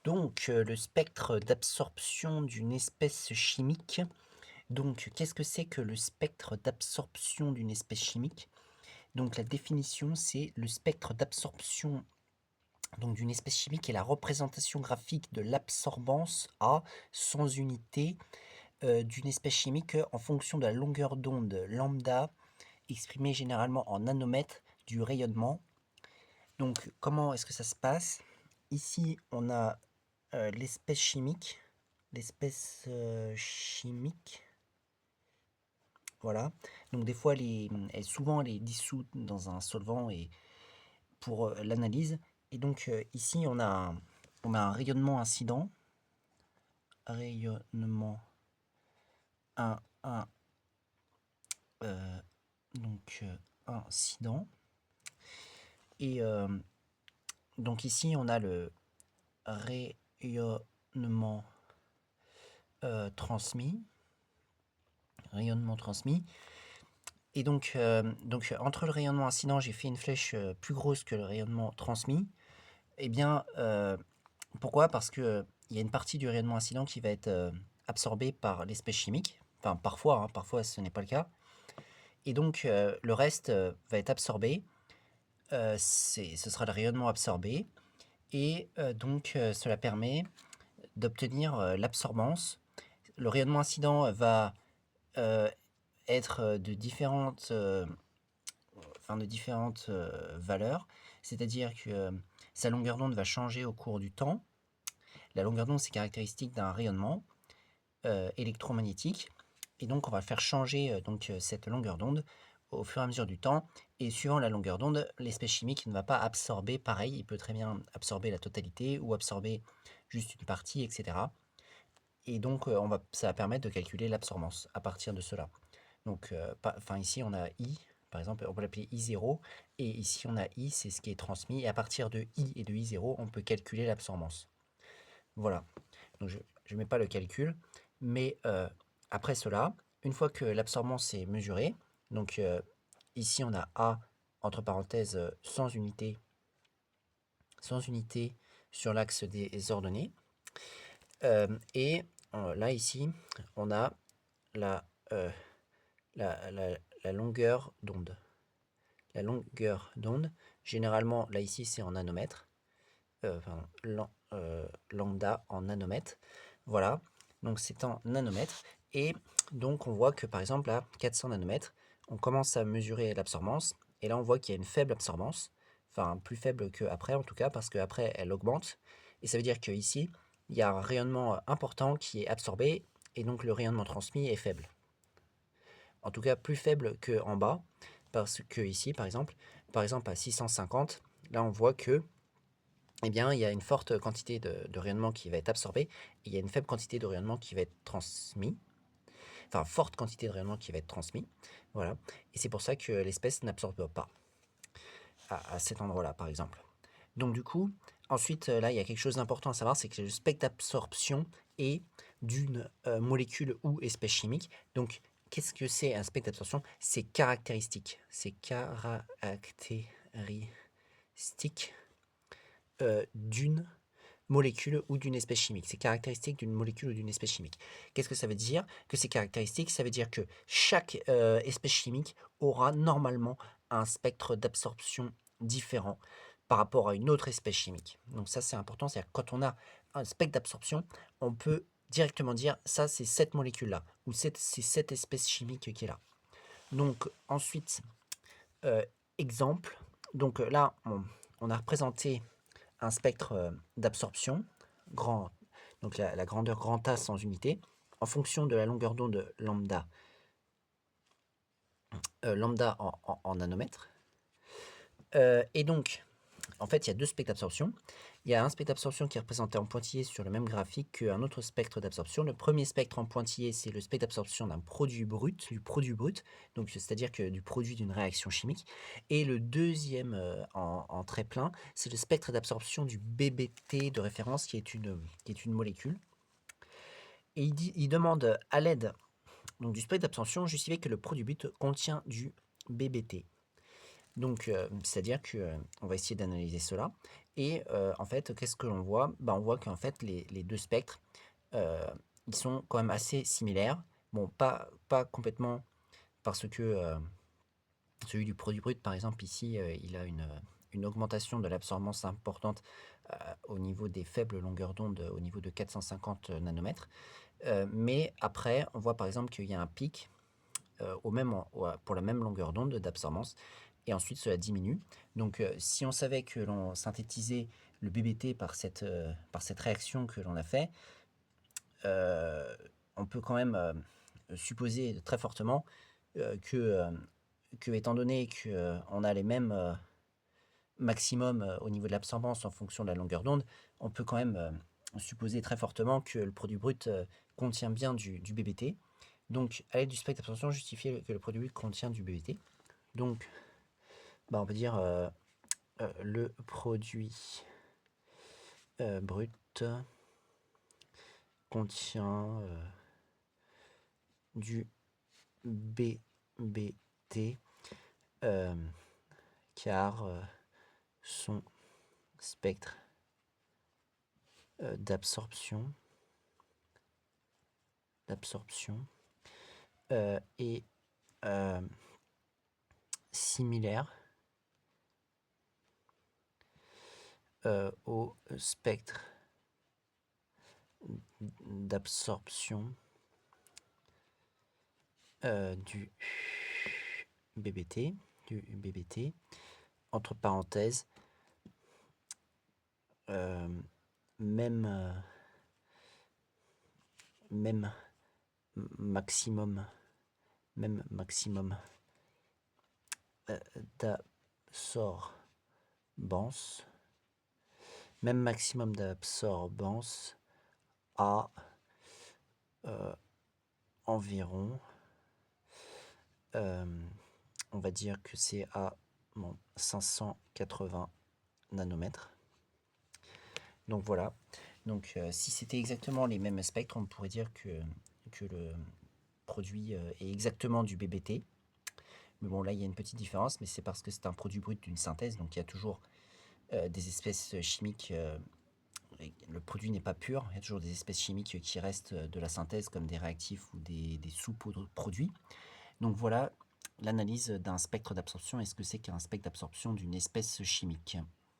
Donc, le spectre d'absorption d'une espèce chimique. Donc, qu'est-ce que c'est que le spectre d'absorption d'une espèce chimique? Donc, la définition, c'est le spectre d'absorption donc d'une espèce chimique est la représentation graphique de l'absorbance à sans unité d'une espèce chimique en fonction de la longueur d'onde lambda, exprimée généralement en nanomètres du rayonnement. Donc, comment est-ce que ça se passe? Ici, on a l'espèce chimique. L'espèce chimique, voilà. Donc des fois, souvent elle est dissoute dans un solvant et pour l'analyse. Et donc ici, on a un rayonnement incident. Rayonnement un euh, donc incident. Et donc ici, on a le rayonnement transmis. Rayonnement transmis. Et donc entre le rayonnement incident, j'ai fait une flèche plus grosse que le rayonnement transmis. Eh bien, pourquoi? Parce que il y a une partie du rayonnement incident qui va être absorbée par l'espèce chimique. Enfin, parfois, hein, parfois ce n'est pas le cas. Et donc, le reste va être absorbé. Ce sera le rayonnement absorbé. Et donc, cela permet d'obtenir l'absorbance. Le rayonnement incident va euh, être de différentes valeurs, c'est-à-dire que sa longueur d'onde va changer au cours du temps. La longueur d'onde, c'est caractéristique d'un rayonnement électromagnétique, et donc on va faire changer cette longueur d'onde au fur et à mesure du temps, et suivant la longueur d'onde, l'espèce chimique ne va pas absorber pareil, il peut très bien absorber la totalité ou absorber juste une partie, etc. Et donc ça va permettre de calculer l'absorbance à partir de cela. Donc, ici, on a I, par exemple, on peut l'appeler I0, et ici, on a I, c'est ce qui est transmis, et à partir de I et de I0, on peut calculer l'absorbance. Voilà. Donc, je ne mets pas le calcul, mais après cela, une fois que l'absorbance est mesurée, donc ici, on a A, entre parenthèses, sans unité sur l'axe des ordonnées, et là, ici, on a la, euh, la longueur d'onde. La longueur d'onde, généralement, là ici c'est en nanomètres, lambda en nanomètres, voilà, donc c'est en nanomètres, et donc on voit que par exemple à 400 nanomètres, on commence à mesurer l'absorbance, et là on voit qu'il y a une faible absorbance, enfin plus faible qu'après en tout cas, parce qu'après elle augmente, et ça veut dire qu'ici, il y a un rayonnement important qui est absorbé, et donc le rayonnement transmis est faible. En tout cas plus faible qu'en bas, parce que ici, par exemple à 650, là on voit que eh bien, il y a une forte quantité de rayonnement qui va être absorbé, et il y a une faible quantité de rayonnement qui va être transmis, enfin forte quantité de rayonnement qui va être transmis, voilà, et c'est pour ça que l'espèce n'absorbe pas à cet endroit-là, par exemple. Donc du coup, ensuite, là, il y a quelque chose d'important à savoir, c'est que le spectre d'absorption est d'une molécule ou espèce chimique. Donc, qu'est-ce que c'est un spectre d'absorption? C'est caractéristique. C'est caractéristique d'une molécule ou d'une espèce chimique. C'est caractéristique d'une molécule ou d'une espèce chimique. Qu'est-ce que ça veut dire que c'est caractéristique? Ça veut dire que chaque espèce chimique aura normalement un spectre d'absorption différent par rapport à une autre espèce chimique. Donc ça c'est important, c'est-à-dire quand on a un spectre d'absorption, on peut directement dire ça c'est cette molécule-là, ou c'est cette espèce chimique qui est là. Donc ensuite, euh, exemple, donc là on a représenté un spectre d'absorption, grand, donc la grandeur grand A sans unité, en fonction de la longueur d'onde lambda, lambda en nanomètres. Et donc, en fait, il y a deux spectres d'absorption. Il y a un spectre d'absorption qui est représenté en pointillé sur le même graphique qu'un autre spectre d'absorption. Le premier spectre en pointillé, c'est le spectre d'absorption d'un produit brut, du produit brut, donc c'est-à-dire que du produit d'une réaction chimique. Et le deuxième en très plein, c'est le spectre d'absorption du BBT de référence, qui est une molécule. Et il demande à l'aide donc, du spectre d'absorption, justifier que le produit brut contient du BBT. Donc, c'est-à-dire que, on va essayer d'analyser cela et en fait, qu'est-ce que l'on voit? Bah, on voit qu'en fait les 2 spectres, heu, ils sont quand même assez similaires. Bon, pas complètement parce que, celui du produit brut, par exemple, ici, il a une augmentation de l'absorbance importante, au niveau des faibles longueurs d'onde, au niveau de 450 nanomètres. Mais après, on voit par exemple qu'il y a un pic, au même en au pour la même longueur d'onde d'absorbance et ensuite cela diminue. Donc, si on savait que l'on synthétisait le BBT par cette réaction que l'on a fait, heu, on peut quand même, supposer très fortement, que étant donné qu'on a les mêmes, maximums, au niveau de l'absorbance en fonction de la longueur d'onde, on peut quand même, supposer très fortement que le produit brut, contient bien du BBT. Donc à l'aide du spectre d'absorption, justifier que le produit brut contient du BBT. Donc, bah, on peut dire, le produit, brut contient, du BBT, car, son spectre, d'absorption est, similaire, au spectre d'absorption, du BBT, entre parenthèses, même, même maximum d'absorbance, même maximum d'absorbance à environ, on va dire que c'est à 580 nanomètres. Donc voilà. Donc, si c'était exactement les mêmes spectres, on pourrait dire que le produit est exactement du BBT. Mais bon, là, il y a une petite différence, mais c'est parce que c'est un produit brut d'une synthèse, donc il y a toujours des espèces chimiques. Le produit n'est pas pur, il y a toujours des espèces chimiques qui restent de la synthèse, comme des réactifs ou des sous-produits. Donc voilà l'analyse d'un spectre d'absorption et ce que c'est qu'un spectre d'absorption d'une espèce chimique.